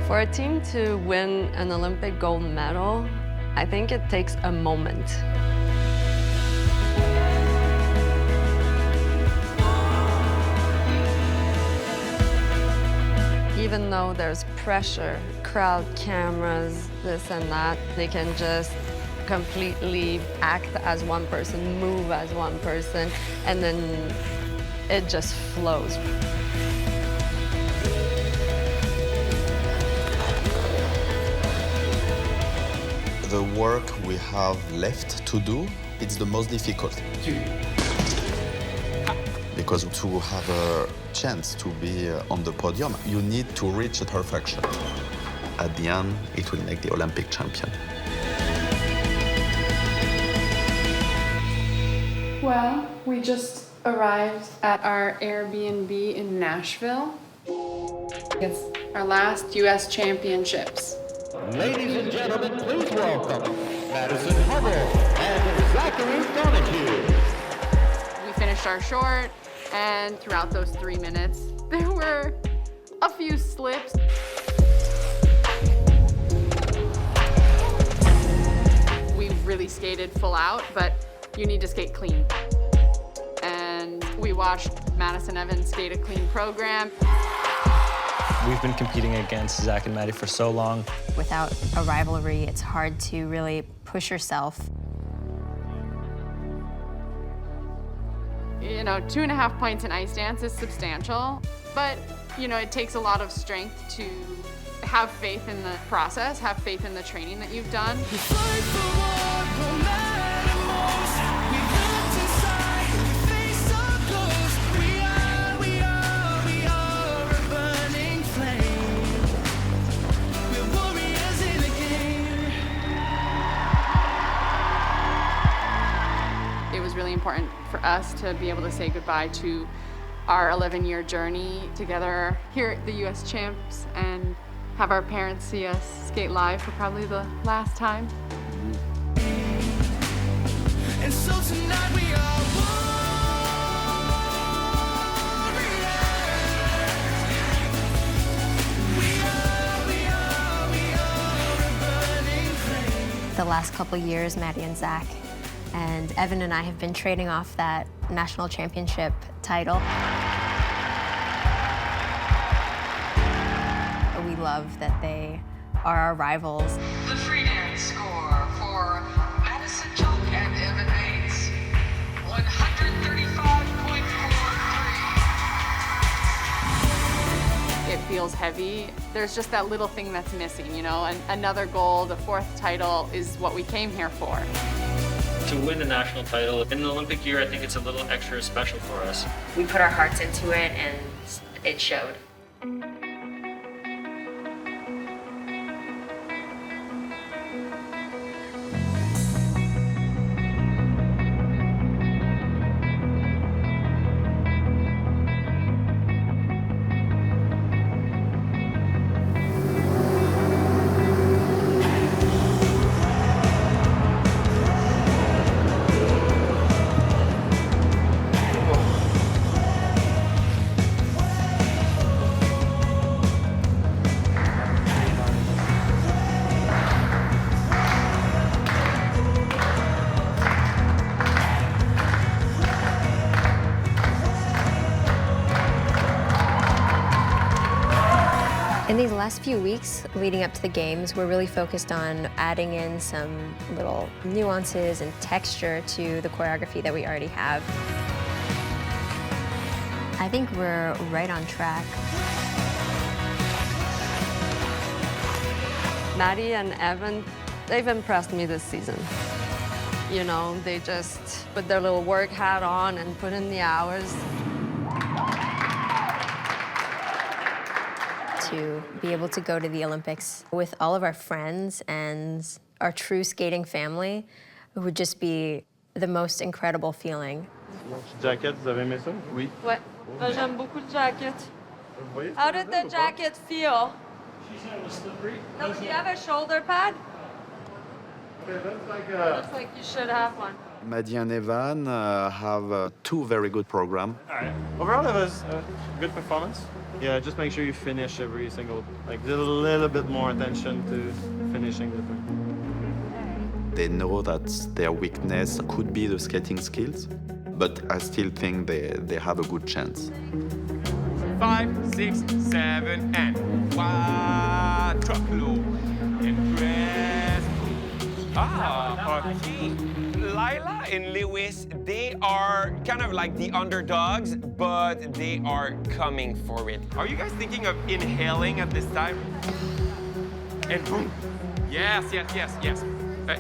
For a team to win an Olympic gold medal, I think it takes a moment. Even though there's pressure, crowd, cameras, this and that, they can just completely act as one person, move as one person, and then it just flows. The work we have left to do, it's the most difficult. Because to have a chance to be on the podium, you need to reach a perfection. At the end, it will make the Olympic champion. Well, we just arrived at our Airbnb in Nashville. It's our last U.S. Championships. Ladies and gentlemen, please welcome Madison Hubbell and Zachary Donahue. We finished our short, and throughout those 3 minutes, there were a few slips. We really skated full out, but you need to skate clean. And we watched Madison Evans skate a clean program. We've been competing against Zach and Maddie for so long. Without a rivalry, it's hard to really push yourself. You know, 2.5 points in ice dance is substantial, but, you know, it takes a lot of strength to have faith in the process, have faith in the training that you've done. It was really important for us to be able to say goodbye to our 11-year journey together here at the U.S. Champs and have our parents see us skate live for probably the last time. And so tonight we are The last couple years, Maddie and Zach and Evan and I have been trading off that national championship title. We love that they are our rivals. The free dance score for Madison Choke and Evan Hayes, 135.43. It feels heavy. There's just that little thing that's missing, you know, and another goal, the 4th title is what we came here for. To win the national title in the Olympic year, I think it's a little extra special for us. We put our hearts into it and it showed. In these last few weeks leading up to the games, we're really focused on adding in some little nuances and texture to the choreography that we already have. I think we're right on track. Maddie and Evan, they've impressed me this season. You know, they just put their little work hat on and put in the hours. To be able to go to the Olympics with all of our friends and our true skating family would just be the most incredible feeling. Jacket, vous avez aimé ça? Oui. Ouais, j'aime beaucoup le jacket. How did the jacket feel? She said it was slippery. No, do you have a shoulder pad? Okay, that's like a... Looks like you should have one. Maddie and Evan have two very good programs. All right. Overall, it was a good performance. Yeah, just make sure you finish every single, like, a little bit more attention to finishing the thing. They know that their weakness could be the skating skills, but I still think they have a good chance. 5, 6, 7, and quadruple. And press. Okay. Lila and Lewis, they are kind of like the underdogs, but they are coming for it. Are you guys thinking of inhaling at this time? And boom. Yes, yes, yes, yes.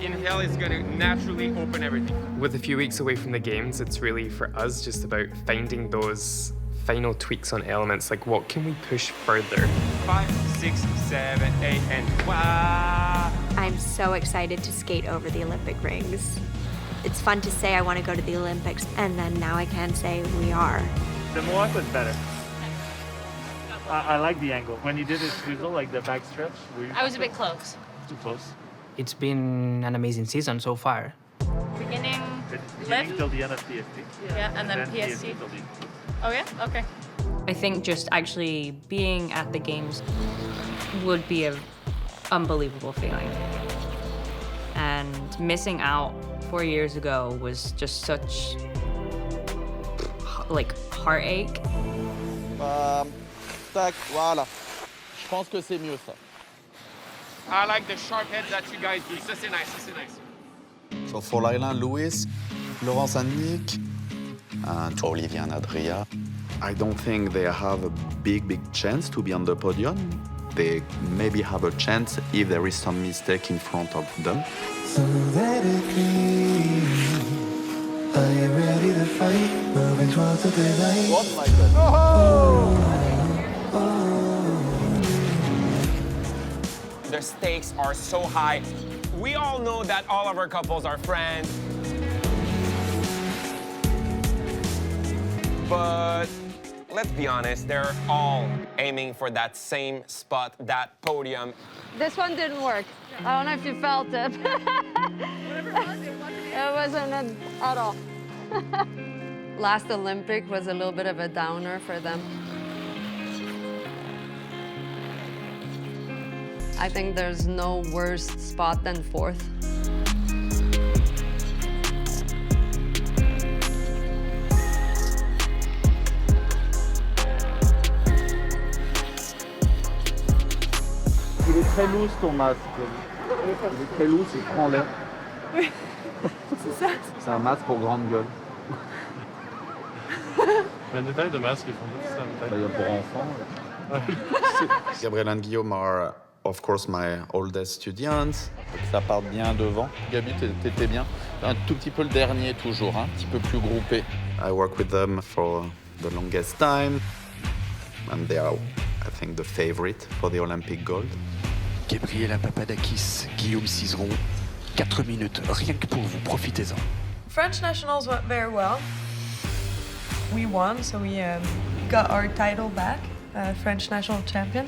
Inhale is going to naturally open everything. With a few weeks away from the games, it's really for us just about finding those final tweaks on elements, like what can we push further? 5, 6, 7, 8, and wow. I'm so excited to skate over the Olympic rings. It's fun to say I want to go to the Olympics, and then now I can say we are. The Mohawk was better. I like the angle. When you did it, like the back stretch. I was a bit close. Too close. It's been an amazing season so far. Beginning lift till the end of PST. Yeah, and then PST. till the end. Oh yeah? Okay. I think just actually being at the games would be an unbelievable feeling. And missing out 4 years ago was just such, like, heartache. Tac, voilà. Je pense que c'est mieux ça. I like the sharp heads that you guys do. Ça c'est nice, ça c'est nice. So for Lila and Louis, Laurence and Nick, and Olivia and Adria, I don't think they have a big chance to be on the podium. They maybe have a chance if there is some mistake in front of them. So let it be. Are you ready to fight? Moving towards the daylight. What like that? Oh! The stakes are so high. We all know that all of our couples are friends. But let's be honest, they're all aiming for that same spot, that podium. This one didn't work. I don't know if you felt it. It wasn't at all. Last Olympic was a little bit of a downer for them. I think there's no worse spot than fourth. Il est très loose ton masque. Il est très loose, il prend l'air. Oui, c'est ça. C'est un masque pour grande gueule. La taille de masque, ils font ça. Il y a pour enfants. Gabriel and Guillaume are, of course, my oldest students. Ça part bien devant. Gabi, t'étais bien. Un tout petit peu le dernier toujours, un petit peu plus groupé. I work with them for the longest time, and they are, I think, the favorite for the Olympic gold. Gabriela Papadakis, Guillaume Cizeron, 4 minutes, rien que pour vous, profitez-en. French nationals went very well. We won, so we got our title back, French national champion.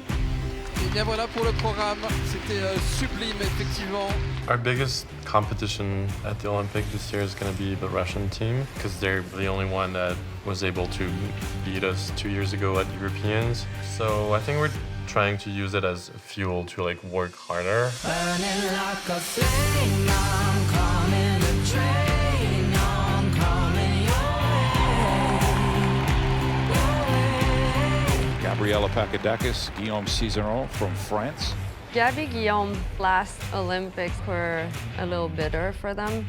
Et bien voilà pour le programme, c'était sublime effectivement. Our biggest competition at the Olympic this year is going to be the Russian team because they're the only one that was able to beat us 2 years ago at Europeans. So I think we're trying to use it as fuel to like work harder. Burning like a flame, I'm coming to train, I'm coming your way. Gabriela Papadakis, Guillaume Cizeron from France. Gabby Guillaume, last Olympics were a little bitter for them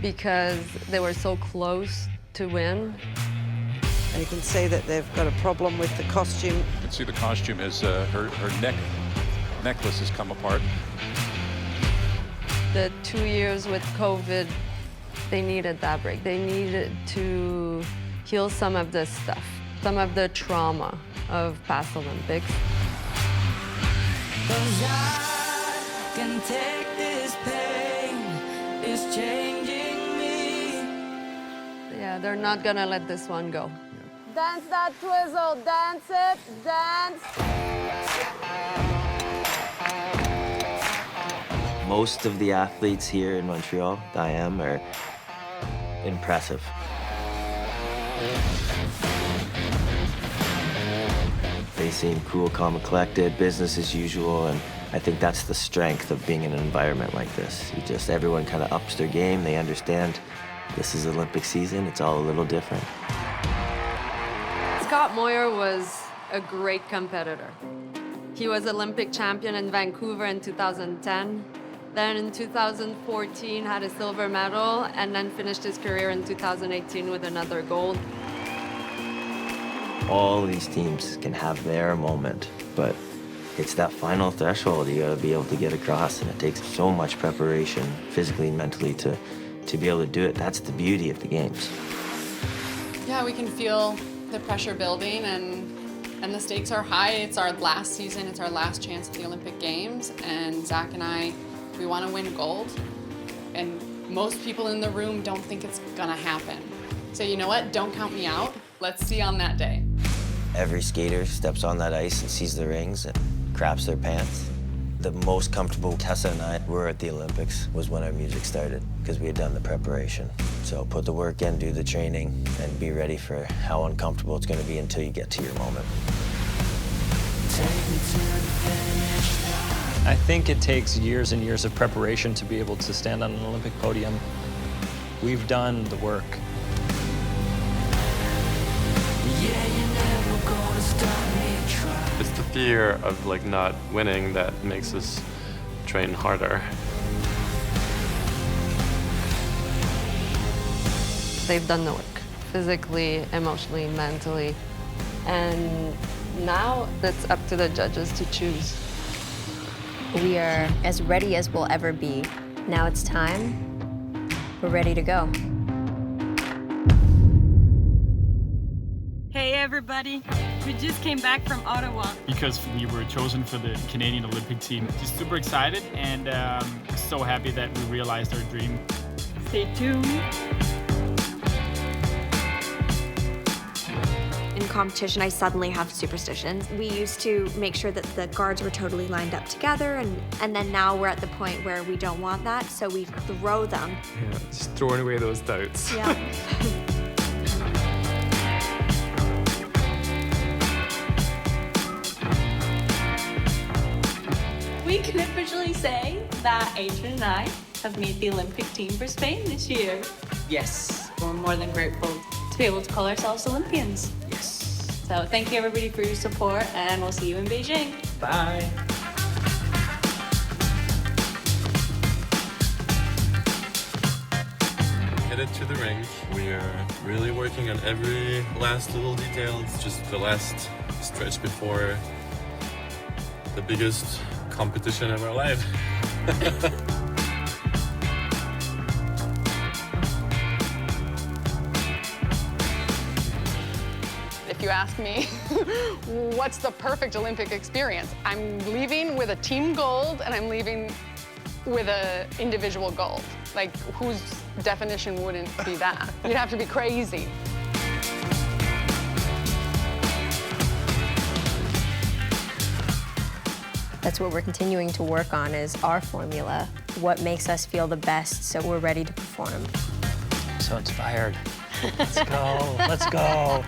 because they were so close to win. And you can see that they've got a problem with the costume. You can see the costume is her necklace has come apart. The 2 years with COVID, they needed that break. They needed to heal some of the stuff, some of the trauma of past Olympics. 'Cause I can take this pain, it's changing me. Yeah, they're not gonna let this one go. Dance that twizzle, dance it, dance. Most of the athletes here in Montreal, I am, are impressive. They seem cool, calm, and collected, business as usual, and I think that's the strength of being in an environment like this. Everyone kind of ups their game. They understand this is Olympic season. It's all a little different. Scott Moir was a great competitor. He was Olympic champion in Vancouver in 2010. Then in 2014 had a silver medal, and then finished his career in 2018 with another gold. All these teams can have their moment, but it's that final threshold you gotta be able to get across, and it takes so much preparation, physically and mentally, to be able to do it. That's the beauty of the games. Yeah, we can feel the pressure building, and the stakes are high. It's our last season, it's our last chance at the Olympic Games, and Zach and I, we want to win gold, and most people in the room don't think it's gonna happen. So you know what, don't count me out. Let's see on that day. Every skater steps on that ice and sees the rings and craps their pants. The most comfortable Tessa and I were at the Olympics was when our music started, because we had done the preparation. So put the work in, do the training, and be ready for how uncomfortable it's going to be until you get to your moment. I think it takes years and years of preparation to be able to stand on an Olympic podium. We've done the work. It's the fear of not winning that makes us train harder. They've done the work, physically, emotionally, mentally. And now it's up to the judges to choose. We are as ready as we'll ever be. Now it's time. We're ready to go. Hey everybody, we just came back from Ottawa. Because we were chosen for the Canadian Olympic team. Just super excited and so happy that we realized our dream. Stay tuned. In competition, I suddenly have superstitions. We used to make sure that the guards were totally lined up together, and then now we're at the point where we don't want that, so we throw them. Yeah, just throwing away those doubts. Yeah. We can officially say that Adrian and I have made the Olympic team for Spain this year. Yes. We're more than grateful to be able to call ourselves Olympians. Yes. So thank you everybody for your support, and we'll see you in Beijing. Bye. Headed to the rink. We are really working on every last little detail. It's just the last stretch before the biggest competition of our life. If you ask me, what's the perfect Olympic experience? I'm leaving with a team gold, and I'm leaving with an individual gold. Like, whose definition wouldn't be that? You'd have to be crazy. That's what we're continuing to work on, is our formula. What makes us feel the best so we're ready to perform. I'm so inspired. Let's go. Let's go.